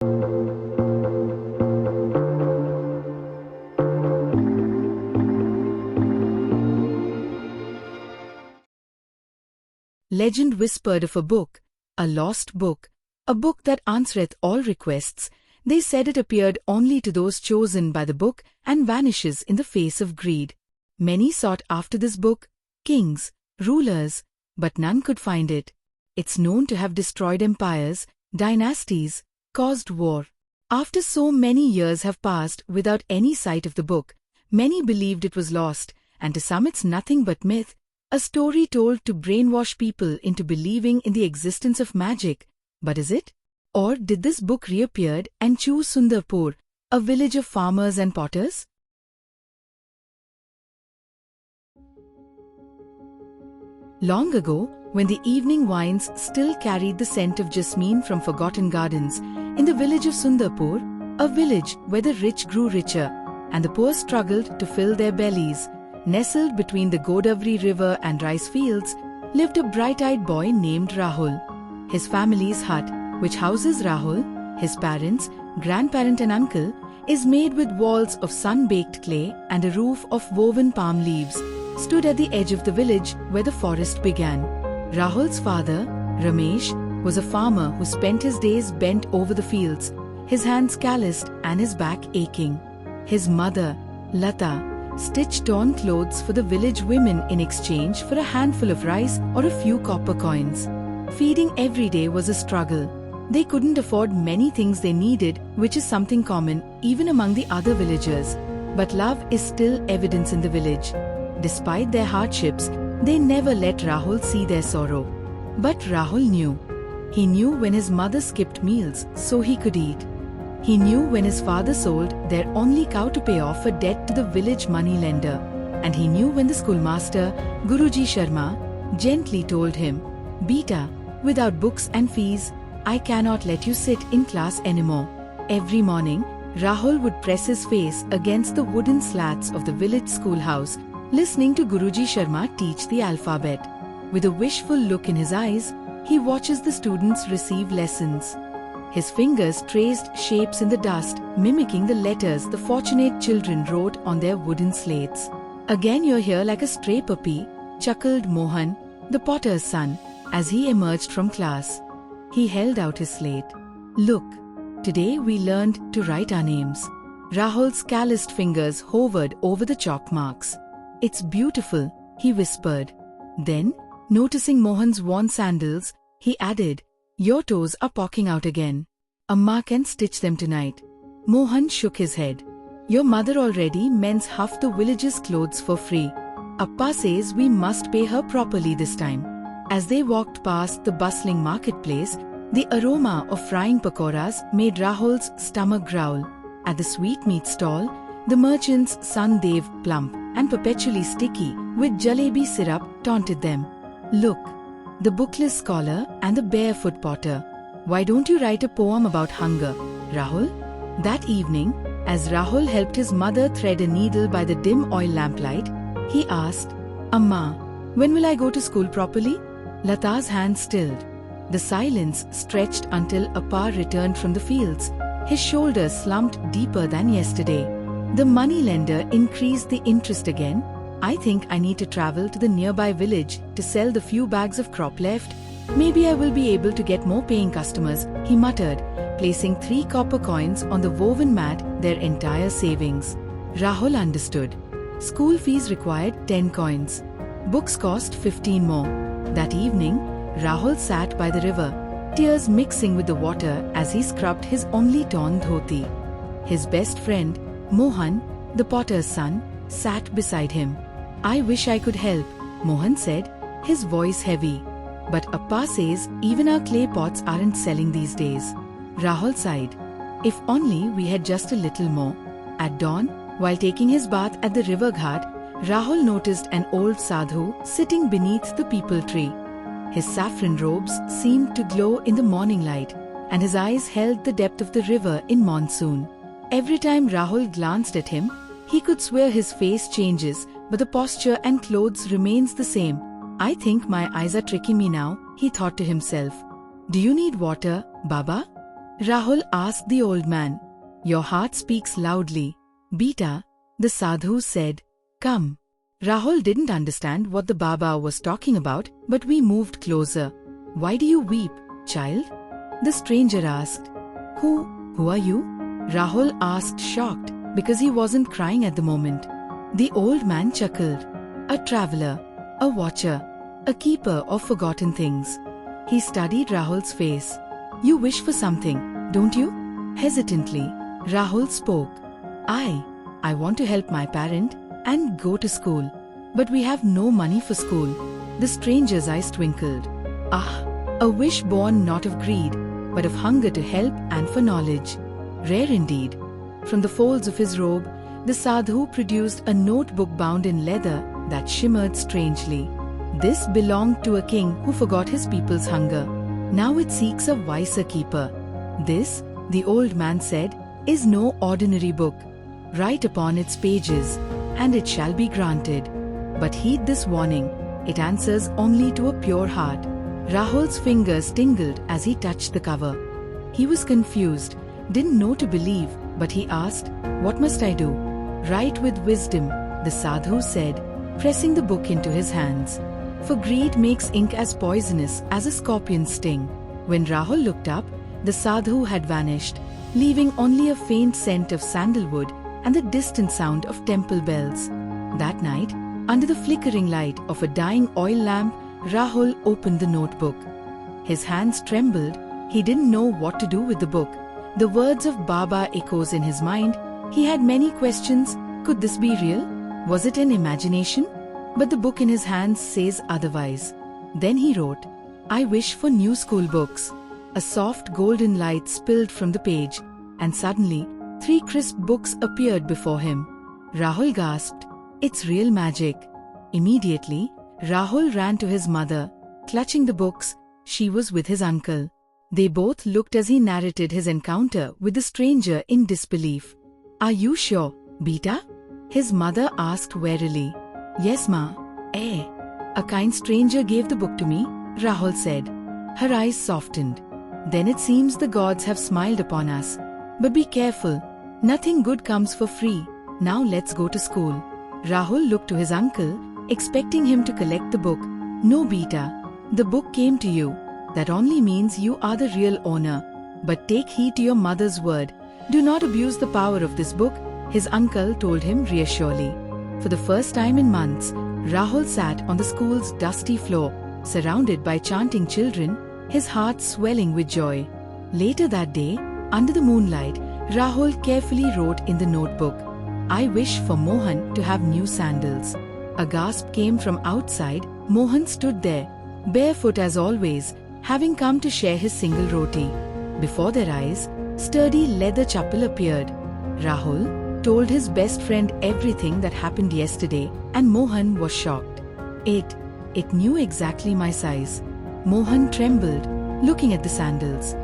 Legend whispered of a book, a lost book, a book that answereth all requests. They said it appeared only to those chosen by the book and vanishes in the face of greed. Many sought after this book, kings, rulers, but none could find it. It's known to have destroyed empires, dynasties, caused war. After so many years have passed without any sight of the book, many believed it was lost, and to some it's nothing but myth, a story told to brainwash people into believing in the existence of magic. But is it? Or did this book reappear and choose Sundarpur, a village of farmers and potters? Long ago, when the evening winds still carried the scent of jasmine from forgotten gardens, in the village of Sundarpur, a village where the rich grew richer and the poor struggled to fill their bellies, nestled between the Godavari river and rice fields, lived a bright-eyed boy named Rahul. His family's hut, which houses Rahul, his parents, grandparent and uncle, is made with walls of sun-baked clay and a roof of woven palm leaves, stood at the edge of the village where the forest began. Rahul's father, Ramesh, was a farmer who spent his days bent over the fields, his hands calloused and his back aching. His mother, Lata, stitched torn clothes for the village women in exchange for a handful of rice or a few copper coins. Feeding every day was a struggle. They couldn't afford many things they needed, which is something common even among the other villagers. But love is still evidence in the village. Despite their hardships, they never let Rahul see their sorrow. But Rahul knew. He knew when his mother skipped meals so he could eat. He knew when his father sold their only cow to pay off a debt to the village moneylender. And he knew when the schoolmaster, Guruji Sharma, gently told him, "Beta, without books and fees, I cannot let you sit in class anymore." Every morning, Rahul would press his face against the wooden slats of the village schoolhouse, listening to Guruji Sharma teach the alphabet. With a wishful look in his eyes, he watches the students receive lessons. His fingers traced shapes in the dust, mimicking the letters the fortunate children wrote on their wooden slates. "Again you're here like a stray puppy," chuckled Mohan, the potter's son, as he emerged from class. He held out his slate. "Look, today we learned to write our names." Rahul's calloused fingers hovered over the chalk marks. "It's beautiful," he whispered. Then, noticing Mohan's worn sandals, he added, "Your toes are poking out again. Amma can stitch them tonight." Mohan shook his head. "Your mother already mends half the village's clothes for free. Appa says we must pay her properly this time." As they walked past the bustling marketplace, the aroma of frying pakoras made Rahul's stomach growl. At the sweetmeat stall, the merchant's son Dev, plump and perpetually sticky with jalebi syrup, taunted them. "Look, the bookless scholar and the barefoot potter. Why don't you write a poem about hunger, Rahul?" That evening, as Rahul helped his mother thread a needle by the dim oil lamplight, he asked, "Amma, when will I go to school properly?" Lata's hand stilled. The silence stretched until Appa returned from the fields, his shoulders slumped deeper than yesterday. The moneylender increased the interest again. "I think I need to travel to the nearby village to sell the few bags of crop left. Maybe I will be able to get more paying customers," he muttered, placing 3 copper coins on the woven mat, their entire savings. Rahul understood. School fees required 10 coins. Books cost 15 more. That evening, Rahul sat by the river, tears mixing with the water as he scrubbed his only torn dhoti. His best friend, Mohan, the potter's son, sat beside him. "I wish I could help," Mohan said, his voice heavy. "But Appa says even our clay pots aren't selling these days." Rahul sighed. If only we had just a little more. At dawn, while taking his bath at the river ghat, Rahul noticed an old Sadhu sitting beneath the peepal tree. His saffron robes seemed to glow in the morning light, and his eyes held the depth of the river in monsoon. Every time Rahul glanced at him, he could swear his face changes, but the posture and clothes remains the same. "I think my eyes are tricking me now," he thought to himself. "Do you need water, Baba?" Rahul asked the old man. Your heart speaks loudly. Beta, the Sadhu said. Come. Rahul didn't understand what the Baba was talking about, but we moved closer. Why do you weep, child? The stranger asked. Who are you? Rahul asked, shocked, because he wasn't crying at the moment. The old man chuckled. A traveler, a watcher, a keeper of forgotten things. He studied Rahul's face. You wish for something, don't you? Hesitantly, Rahul spoke. I want to help my parent and go to school. But we have no money for school. The stranger's eyes twinkled. Ah, a wish born not of greed, but of hunger to help and for knowledge. Rare indeed. From the folds of his robe, the Sadhu produced a notebook bound in leather that shimmered strangely. This belonged to a king who forgot his people's hunger. Now it seeks a wiser keeper. This, the old man said, is no ordinary book. Write upon its pages, and it shall be granted. But heed this warning, it answers only to a pure heart. Rahul's fingers tingled as he touched the cover. He was confused, didn't know to believe, but he asked, What must I do? Write with wisdom, the Sadhu said, pressing the book into his hands. For greed makes ink as poisonous as a scorpion's sting. When Rahul looked up, the Sadhu had vanished, leaving only a faint scent of sandalwood and the distant sound of temple bells. That night, under the flickering light of a dying oil lamp, Rahul opened the notebook. His hands trembled. He didn't know what to do with the book. The words of Baba echoes in his mind. He had many questions. Could this be real? Was it an imagination? But the book in his hands says otherwise. Then he wrote, I wish for new school books. A soft golden light spilled from the page, and suddenly, 3 crisp books appeared before him. Rahul gasped, It's real magic. Immediately, Rahul ran to his mother. Clutching the books, she was with his uncle. They both looked as he narrated his encounter with the stranger in disbelief. Are you sure, Beta? His mother asked warily. Yes, ma. A kind stranger gave the book to me, Rahul said. Her eyes softened. Then it seems the gods have smiled upon us. But be careful. Nothing good comes for free. Now let's go to school. Rahul looked to his uncle, expecting him to collect the book. No, Beta. The book came to you. That only means you are the real owner. But take heed to your mother's word. Do not abuse the power of this book, his uncle told him reassuringly. For the first time in months, Rahul sat on the school's dusty floor, surrounded by chanting children, his heart swelling with joy. Later that day, under the moonlight, Rahul carefully wrote in the notebook, I wish for Mohan to have new sandals. A gasp came from outside. Mohan stood there, barefoot as always, having come to share his single roti. Before their eyes, sturdy leather chappal appeared. Rahul told his best friend everything that happened yesterday, and Mohan was shocked. It knew exactly my size. Mohan trembled, looking at the sandals.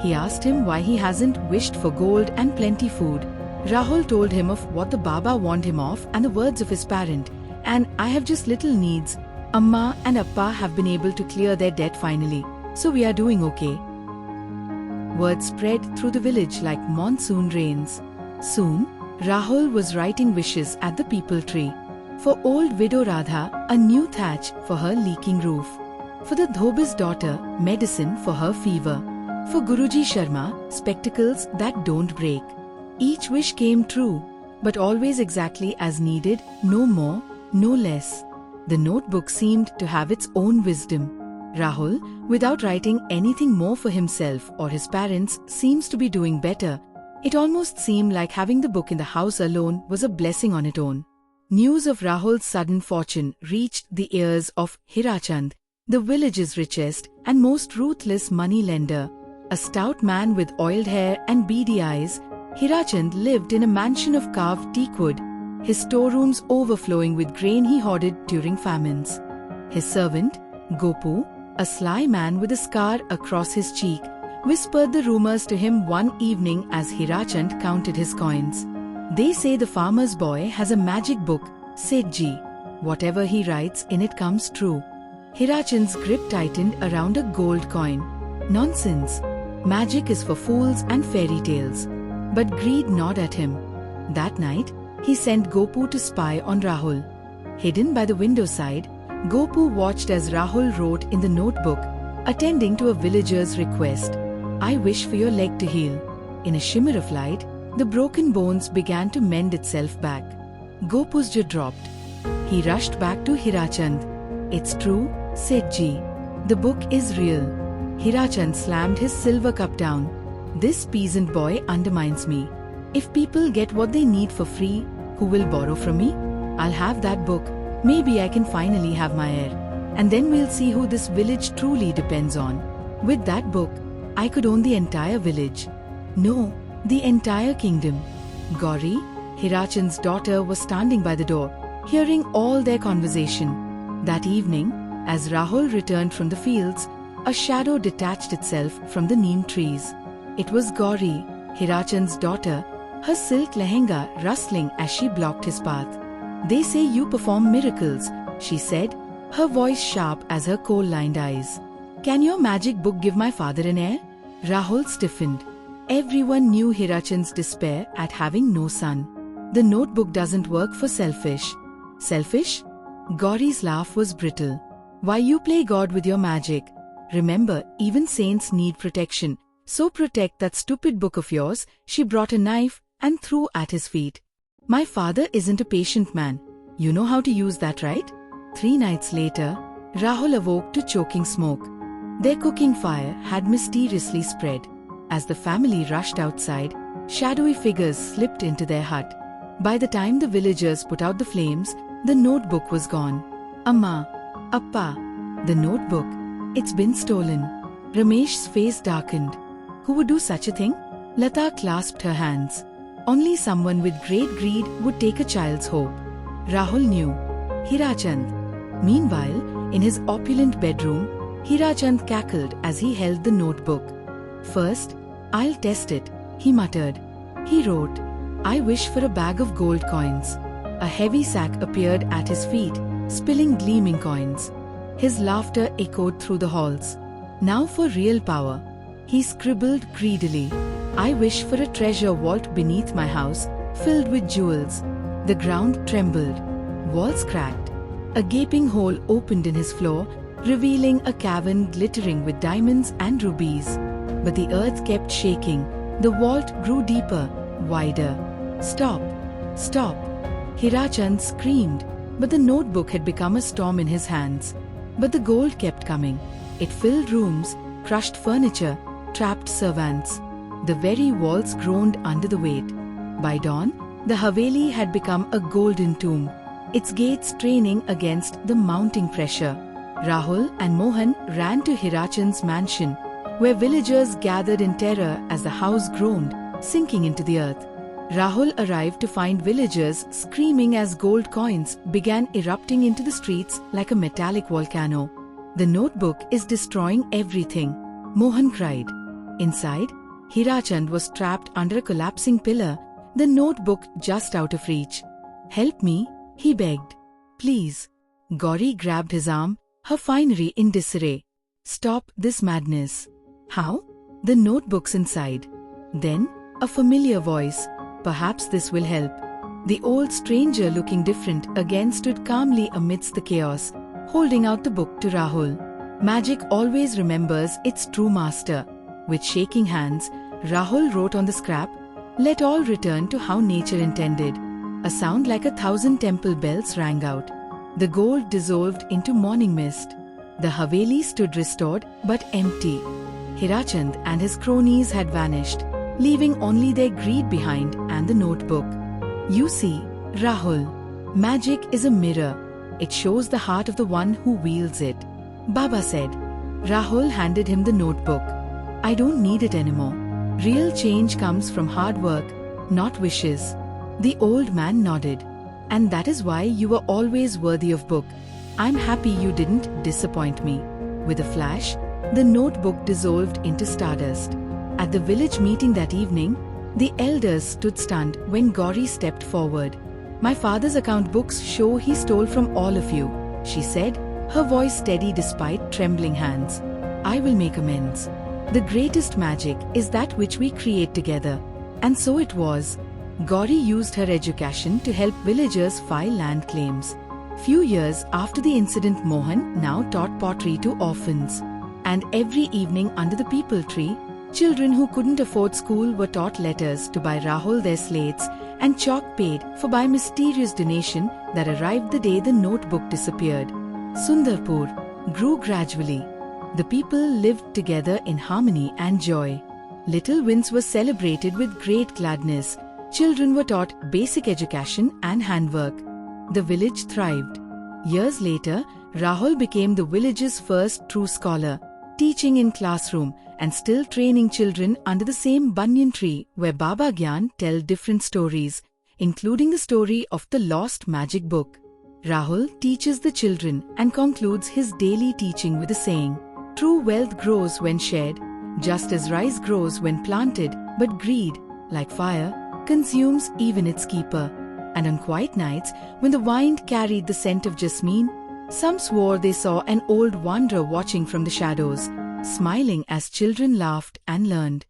He asked him why he hasn't wished for gold and plenty food. Rahul told him of what the Baba warned him of and the words of his parent. And I have just little needs. Amma and Appa have been able to clear their debt finally, so we are doing okay. Word spread through the village like monsoon rains. Soon, Rahul was writing wishes at the peepal tree. For old widow Radha, a new thatch for her leaking roof. For the Dhobi's daughter, medicine for her fever. For Guruji Sharma, spectacles that don't break. Each wish came true, but always exactly as needed, no more, no less. The notebook seemed to have its own wisdom. Rahul, without writing anything more for himself or his parents, seems to be doing better. It almost seemed like having the book in the house alone was a blessing on its own. News of Rahul's sudden fortune reached the ears of Hirachand, the village's richest and most ruthless moneylender. A stout man with oiled hair and beady eyes, Hirachand lived in a mansion of carved teakwood, his storerooms overflowing with grain he hoarded during famines. His servant, Gopu, a sly man with a scar across his cheek, whispered the rumors to him one evening as Hirachand counted his coins. They say the farmer's boy has a magic book, Sedji. Whatever he writes in it comes true. Hirachand's grip tightened around a gold coin. Nonsense. Magic is for fools and fairy tales. But greed gnawed at him. That night, he sent Gopu to spy on Rahul. Hidden by the window side, Gopu watched as Rahul wrote in the notebook, attending to a villager's request. "I wish for your leg to heal." In a shimmer of light, the broken bones began to mend itself back. Gopu's jaw dropped. He rushed back to Hirachand. "It's true," said Ji. "The book is real." Hirachand slammed his silver cup down. "This peasant boy undermines me. If people get what they need for free, who will borrow from me? I'll have that book. Maybe I can finally have my heir. And then we'll see who this village truly depends on. With that book, I could own the entire village. No, the entire kingdom." Gauri, Hirachand's daughter, was standing by the door, hearing all their conversation. That evening, as Rahul returned from the fields, a shadow detached itself from the neem trees. It was Gauri, Hirachand's daughter, her silk lehenga rustling as she blocked his path. "They say you perform miracles," she said, her voice sharp as her coal-lined eyes. "Can your magic book give my father an heir?" Rahul stiffened. Everyone knew Hirachand's despair at having no son. "The notebook doesn't work for selfish." "Selfish?" Gauri's laugh was brittle. "Why you play God with your magic? Remember, even saints need protection. So protect that stupid book of yours." She brought a knife and threw at his feet. "My father isn't a patient man. You know how to use that, right?" 3 nights later, Rahul awoke to choking smoke. Their cooking fire had mysteriously spread. As the family rushed outside, shadowy figures slipped into their hut. By the time the villagers put out the flames, the notebook was gone. "Amma, Appa, the notebook. It's been stolen." Ramesh's face darkened. Who would do such a thing? Lata clasped her hands. Only someone with great greed would take a child's hope. Rahul knew. Hirachand. Meanwhile, in his opulent bedroom, Hirachand cackled as he held the notebook. "First, I'll test it," he muttered. He wrote, "I wish for a bag of gold coins." A heavy sack appeared at his feet, spilling gleaming coins. His laughter echoed through the halls. "Now for real power." He scribbled greedily, "I wish for a treasure vault beneath my house, filled with jewels." The ground trembled. Walls cracked. A gaping hole opened in his floor, revealing a cavern glittering with diamonds and rubies. But the earth kept shaking. The vault grew deeper, wider. "Stop! Stop!" Hirachand screamed, but the notebook had become a storm in his hands. But the gold kept coming. It filled rooms, crushed furniture, trapped servants. The very walls groaned under the weight. By dawn, the Haveli had become a golden tomb, its gates straining against the mounting pressure. Rahul and Mohan ran to Hirachand's mansion, where villagers gathered in terror as the house groaned, sinking into the earth. Rahul arrived to find villagers screaming as gold coins began erupting into the streets like a metallic volcano. "The notebook is destroying everything," Mohan cried. Inside, Hirachand was trapped under a collapsing pillar, the notebook just out of reach. "Help me," he begged. "Please." Gauri grabbed his arm, her finery in disarray. "Stop this madness." "How?" "The notebook's inside." Then, a familiar voice, "Perhaps this will help." The old stranger, looking different again, stood calmly amidst the chaos, holding out the book to Rahul. Magic always remembers its true master. With shaking hands, Rahul wrote on the scrap, "Let all return to how nature intended." A sound like 1,000 temple bells rang out. The gold dissolved into morning mist. The Haveli stood restored but empty. Hirachand and his cronies had vanished, leaving only their greed behind and the notebook. "You see, Rahul, magic is a mirror. It shows the heart of the one who wields it," Baba said. Rahul handed him the notebook. "I don't need it anymore. Real change comes from hard work, not wishes." The old man nodded. "And that is why you were always worthy of book. I'm happy you didn't disappoint me." With a flash, the notebook dissolved into stardust. At the village meeting that evening, the elders stood stunned when Gauri stepped forward. "My father's account books show he stole from all of you," she said, her voice steady despite trembling hands. "I will make amends." The greatest magic is that which we create together. And so it was. Gauri used her education to help villagers file land claims. Few years after the incident, Mohan now taught pottery to orphans. And every evening under the peepal tree, children who couldn't afford school were taught letters to buy Rahul their slates, and chalk paid for by mysterious donation that arrived the day the notebook disappeared. Sundarpur grew gradually. The people lived together in harmony and joy. Little wins were celebrated with great gladness. Children were taught basic education and handwork. The village thrived. Years later, Rahul became the village's first true scholar, teaching in classroom and still training children under the same banyan tree where Baba Gyan tell different stories, including the story of the lost magic book. Rahul teaches the children and concludes his daily teaching with a saying, "True wealth grows when shared, just as rice grows when planted, but greed, like fire, consumes even its keeper." And on quiet nights, when the wind carried the scent of jasmine, some swore they saw an old wanderer watching from the shadows, smiling as children laughed and learned.